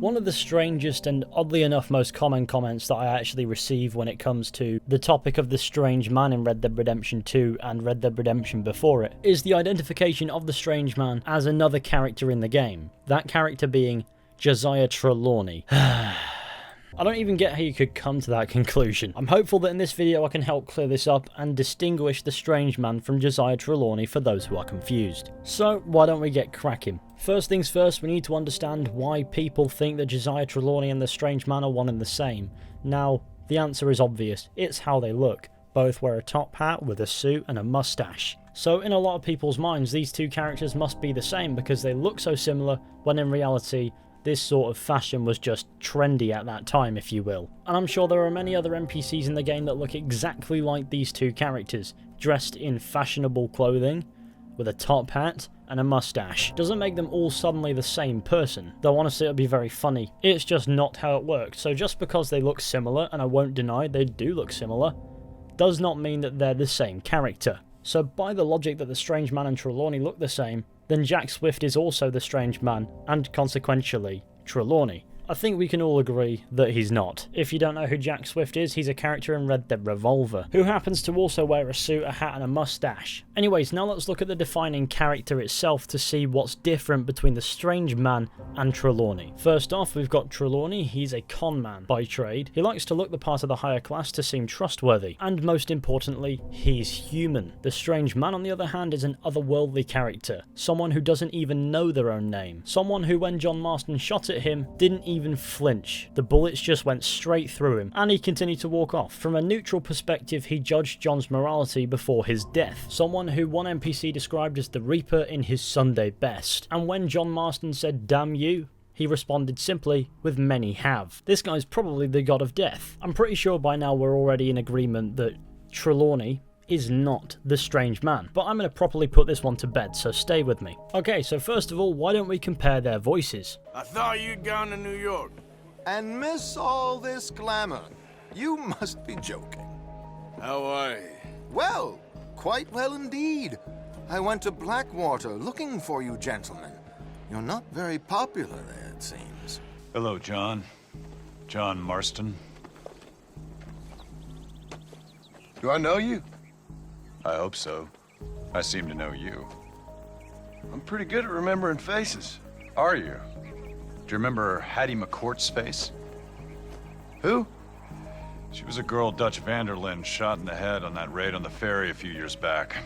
One of the strangest and oddly enough most common comments that I actually receive when it comes to the topic of the strange man in Red Dead Redemption 2 and Red Dead Redemption before it is the identification of the strange man as another character in the game. That character being Josiah Trelawny. I don't even get how you could come to that conclusion. I'm hopeful that in this video I can help clear this up and distinguish the strange man from Josiah Trelawny for those who are confused. So why don't we get cracking? First things first, we need to understand why people think that Josiah Trelawny and the strange man are one and the same. Now, the answer is obvious. It's how they look. Both wear a top hat with a suit and a mustache. So in a lot of people's minds, these two characters must be the same because they look so similar, when in reality, this sort of fashion was just trendy at that time, if you will. And I'm sure there are many other NPCs in the game that look exactly like these two characters, dressed in fashionable clothing, with a top hat and a mustache. Doesn't make them all suddenly the same person, though honestly it would be very funny. It's just not how it works. So just because they look similar, and I won't deny they do look similar, does not mean that they're the same character. So by the logic that the strange man and Trelawny look the same, then Jack Swift is also the strange man, and consequentially, Trelawny. I think we can all agree that he's not. If you don't know who Jack Swift is, he's a character in Red Dead Revolver, who happens to also wear a suit, a hat and a mustache. Anyways, now let's look at the defining character itself to see what's different between the strange man and Trelawny. First off, we've got Trelawny. He's a con man by trade. He likes to look the part of the higher class to seem trustworthy, and most importantly, he's human. The strange man, on the other hand, is an otherworldly character, someone who doesn't even know their own name, someone who, when John Marston shot at him, didn't even flinch. The bullets just went straight through him, and he continued to walk off. From a neutral perspective, he judged John's morality before his death, someone who one NPC described as the Reaper in his Sunday best. And when John Marston said "damn you," he responded simply with "many have." This guy's probably the god of death. I'm pretty sure by now we're already in agreement that Trelawny is not the strange man, but I'm going to properly put this one to bed, so stay with me. Okay, so first of all, why don't we compare their voices? I thought you'd gone to New York. And miss all this glamour. You must be joking. How are you? Well, quite well indeed. I went to Blackwater looking for you gentlemen. You're not very popular there, it seems. Hello, John. John Marston. Do I know you? I hope so. I seem to know you. I'm pretty good at remembering faces. Are you? Do you remember Hattie McCourt's face? Who? She was a girl Dutch Vanderlyn shot in the head on that raid on the ferry a few years back.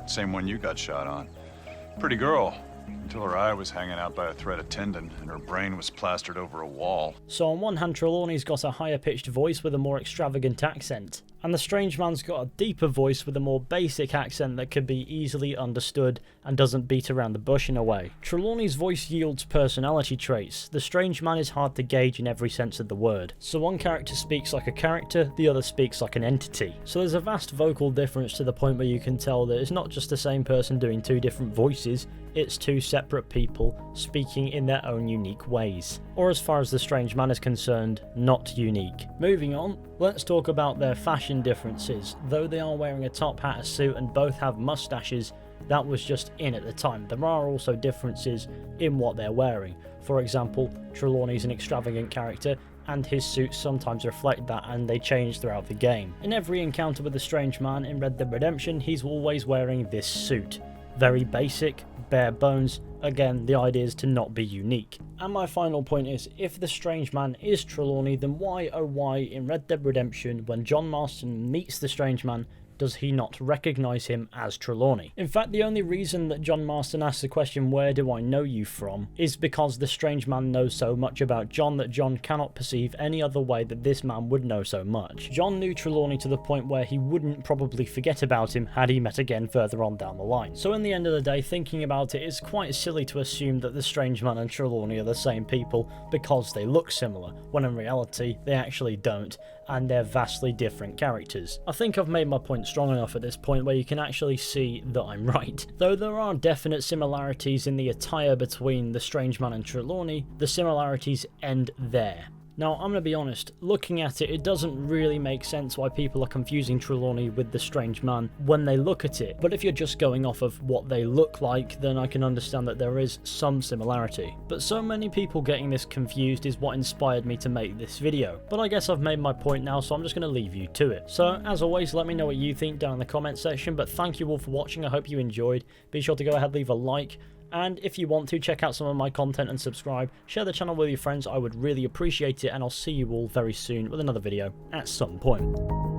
Same one you got shot on. Pretty girl, until her eye was hanging out by a thread of tendon and her brain was plastered over a wall. So on one hand, Trelawny's got a higher pitched voice with a more extravagant accent, and the strange man's got a deeper voice with a more basic accent that can be easily understood and doesn't beat around the bush in a way. Trelawny's voice yields personality traits. The strange man is hard to gauge in every sense of the word. So one character speaks like a character, the other speaks like an entity. So there's a vast vocal difference to the point where you can tell that it's not just the same person doing two different voices, it's two separate people speaking in their own unique ways. Or as far as the strange man is concerned, not unique. Moving on, let's talk about their fashion differences. Though they are wearing a top hat, a suit, and both have mustaches, that was just in at the time. There are also differences in what they're wearing. For example, Trelawny's an extravagant character, and his suits sometimes reflect that, and they change throughout the game. In every encounter with the strange man in Red Dead Redemption, he's always wearing this suit. Very basic, bare bones. Again, the idea is to not be unique. And my final point is, if the strange man is Trelawny, then why oh why in Red Dead Redemption, when John Marston meets the strange man, does he not recognise him as Trelawny? In fact, the only reason that John Marston asks the question, "Where do I know you from?" is because the strange man knows so much about John that John cannot perceive any other way that this man would know so much. John knew Trelawny to the point where he wouldn't probably forget about him had he met again further on down the line. So in the end of the day, thinking about it, it's quite silly to assume that the strange man and Trelawny are the same people because they look similar, when in reality they actually don't, and they're vastly different characters. I think I've made my point strong enough at this point where you can actually see that I'm right. Though there are definite similarities in the attire between the strange man and Trelawny, the similarities end there. Now, I'm going to be honest, looking at it, it doesn't really make sense why people are confusing Trelawny with the strange man when they look at it, but if you're just going off of what they look like, then I can understand that there is some similarity. But so many people getting this confused is what inspired me to make this video, but I guess I've made my point now, so I'm just going to leave you to it. So, as always, let me know what you think down in the comment section, but thank you all for watching, I hope you enjoyed. Be sure to go ahead, leave a like, and if you want to, check out some of my content and subscribe. Share the channel with your friends, I would really appreciate it, and I'll see you all very soon with another video at some point.